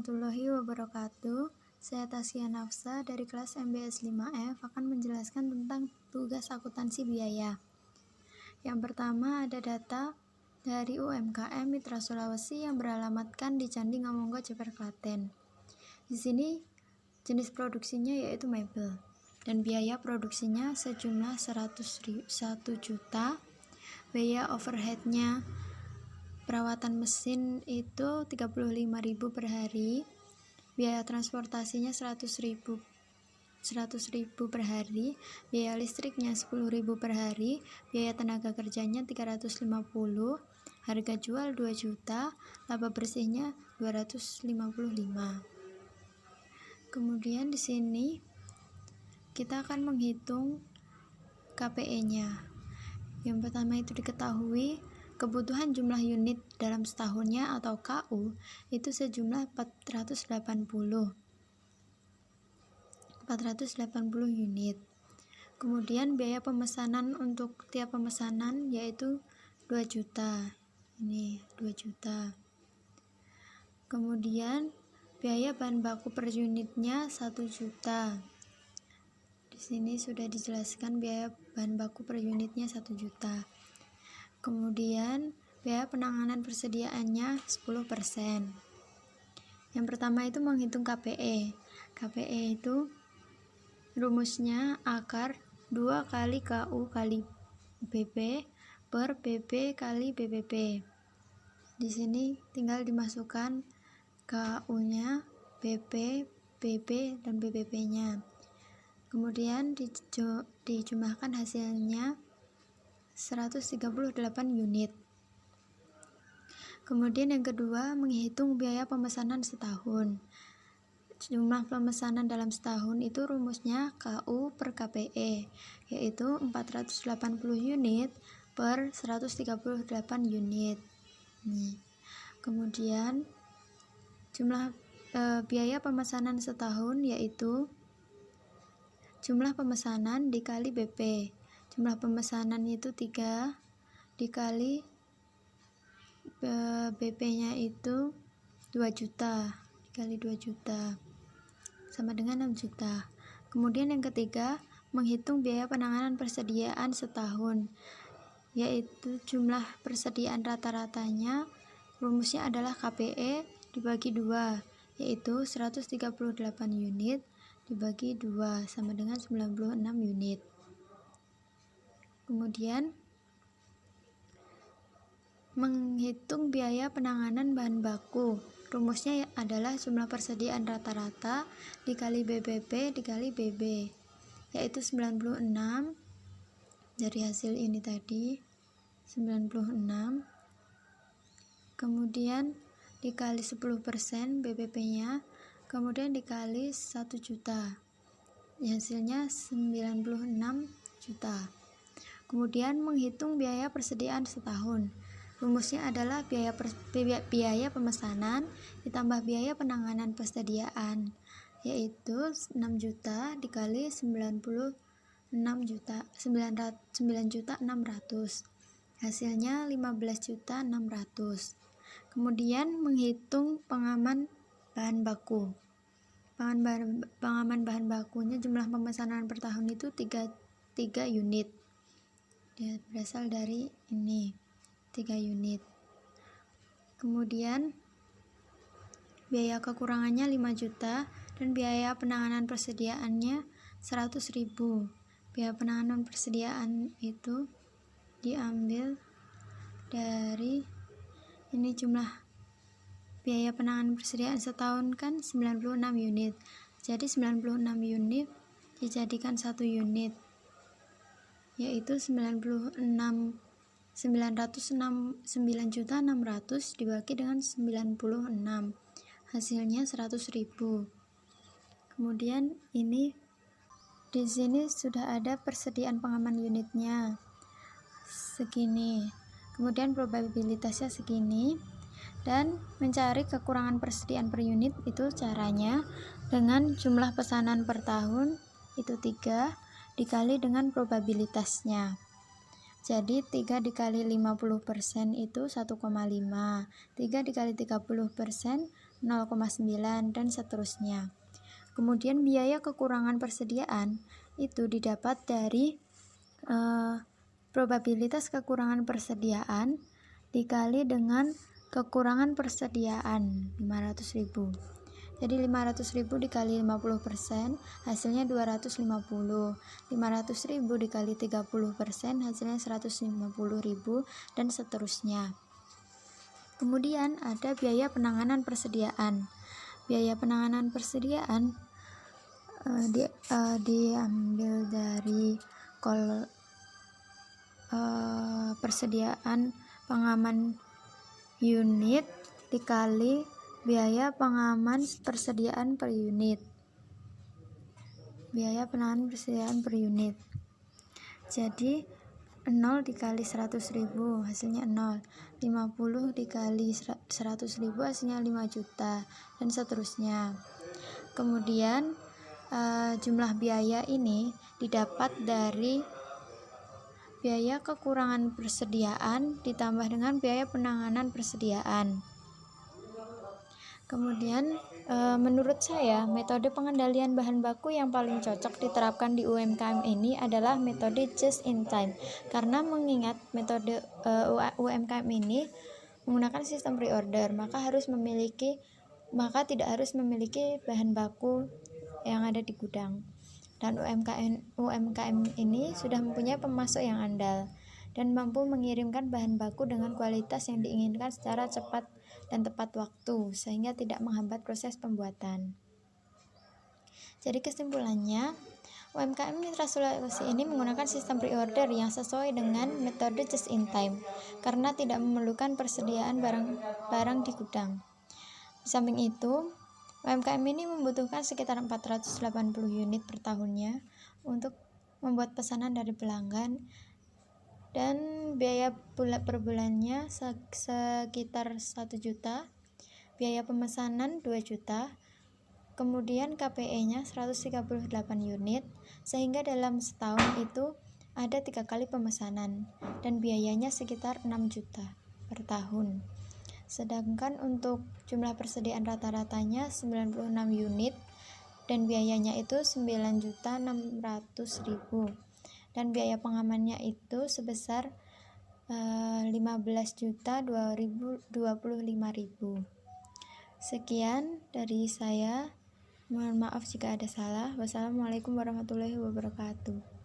warahmatullahi wabarakatuh. Saya Tasya Nafsa dari kelas MBS 5F akan menjelaskan tentang tugas akuntansi biaya. Yang pertama ada data dari UMKM Mitra Sulawesi yang beralamatkan di Candi Ngamonggo, Ceper, Klaten. Di sini jenis produksinya yaitu mebel dan biaya produksinya sejumlah 101 juta. Biaya overheadnya perawatan mesin itu 35.000 per hari, biaya transportasinya 100.000 per hari, biaya listriknya 10.000 per hari, biaya tenaga kerjanya 350, harga jual 2 juta, laba bersihnya 255. Kemudian di sini kita akan menghitung KPE-nya. Yang pertama itu diketahui kebutuhan jumlah unit dalam setahunnya atau KU itu sejumlah 480 unit. Kemudian biaya pemesanan untuk tiap pemesanan yaitu 2 juta. Ini 2 juta. Kemudian biaya bahan baku per unitnya 1 juta. Di sini sudah dijelaskan biaya bahan baku per unitnya 1 juta. Kemudian biaya penanganan persediaannya 10%. Yang pertama itu menghitung KPE. KPE itu rumusnya akar 2 kali KU kali BP per BP kali BPP. Di sini tinggal dimasukkan KU-nya, BP, BP, dan BPP-nya. Kemudian dijumlahkan hasilnya 138 unit. Kemudian yang kedua, menghitung biaya pemesanan setahun. Jumlah pemesanan dalam setahun itu rumusnya KU per KPE, yaitu 480 unit per 138 unit. Kemudian jumlah biaya pemesanan setahun yaitu jumlah pemesanan dikali BP. Jumlah pemesanan itu 3 dikali BP-nya itu 2 juta dikali 2 juta sama dengan 6 juta. Kemudian yang ketiga, menghitung biaya penanganan persediaan setahun, yaitu jumlah persediaan rata-ratanya rumusnya adalah KPE dibagi 2, yaitu 138 unit dibagi 2 sama dengan 96 unit. Kemudian menghitung biaya penanganan bahan baku, rumusnya adalah jumlah persediaan rata-rata dikali BBP dikali BB, yaitu 96 dari hasil ini tadi 96. Kemudian dikali 10% BBP-nya, kemudian dikali 1 juta, hasilnya 96 juta. Kemudian menghitung biaya persediaan setahun, rumusnya adalah biaya pemesanan ditambah biaya penanganan persediaan, yaitu 6 juta dikali 9 juta 600, hasilnya 15.600.000. Kemudian menghitung pengaman bahan baku. Pengaman bahan bakunya jumlah pemesanan per tahun itu 3 unit. Dia berasal dari ini 3 unit. Kemudian biaya kekurangannya 5 juta dan biaya penanganan persediaannya 100.000. Biaya penanganan persediaan itu diambil dari ini jumlah biaya penanganan persediaan setahun kan 96 unit. Jadi 96 unit dijadikan 1 unit, yaitu 9.600.000 dibagi dengan 96, hasilnya 100.000. Kemudian ini di sini sudah ada persediaan pengaman unitnya segini, kemudian probabilitasnya segini, dan mencari kekurangan persediaan per unit itu caranya dengan jumlah pesanan per tahun itu 3 dikali dengan probabilitasnya. Jadi 3 dikali 50% itu 1,5, 3 dikali 30% 0,9 dan seterusnya. Kemudian biaya kekurangan persediaan itu didapat dari probabilitas kekurangan persediaan dikali dengan kekurangan persediaan 500.000. Jadi 500.000 dikali 50% hasilnya 250. 500.000 dikali 30% hasilnya 150.000 dan seterusnya. Kemudian ada biaya penanganan persediaan. Biaya penanganan persediaan diambil dari persediaan pengaman unit dikali biaya pengaman persediaan per unit. Biaya penanganan persediaan per unit. Jadi 0 dikali 100.000 hasilnya 0. 50 dikali 100.000 hasilnya 5 juta dan seterusnya. Kemudian jumlah biaya ini didapat dari biaya kekurangan persediaan ditambah dengan biaya penanganan persediaan. Kemudian menurut saya metode pengendalian bahan baku yang paling cocok diterapkan di UMKM ini adalah metode just in time, karena mengingat metode UMKM ini menggunakan sistem pre-order, maka tidak harus memiliki bahan baku yang ada di gudang, dan UMKM ini sudah mempunyai pemasok yang andal dan mampu mengirimkan bahan baku dengan kualitas yang diinginkan secara cepat dan tepat waktu, sehingga tidak menghambat proses pembuatan. Jadi kesimpulannya, UMKM Mitra Sulawesi ini menggunakan sistem pre-order yang sesuai dengan metode just in time, karena tidak memerlukan persediaan barang di gudang. Di samping itu, UMKM ini membutuhkan sekitar 480 unit per tahunnya untuk membuat pesanan dari pelanggan, dan biaya per bulannya sekitar 1 juta, biaya pemesanan 2 juta, kemudian KPE-nya 138 unit, sehingga dalam setahun itu ada 3 kali pemesanan dan biayanya sekitar 6 juta per tahun. Sedangkan untuk jumlah persediaan rata-ratanya 96 unit dan biayanya itu 9.600.000 dan biaya pengamannya itu sebesar 15.225.000. Sekian dari saya. Mohon maaf jika ada salah. Wassalamualaikum warahmatullahi wabarakatuh.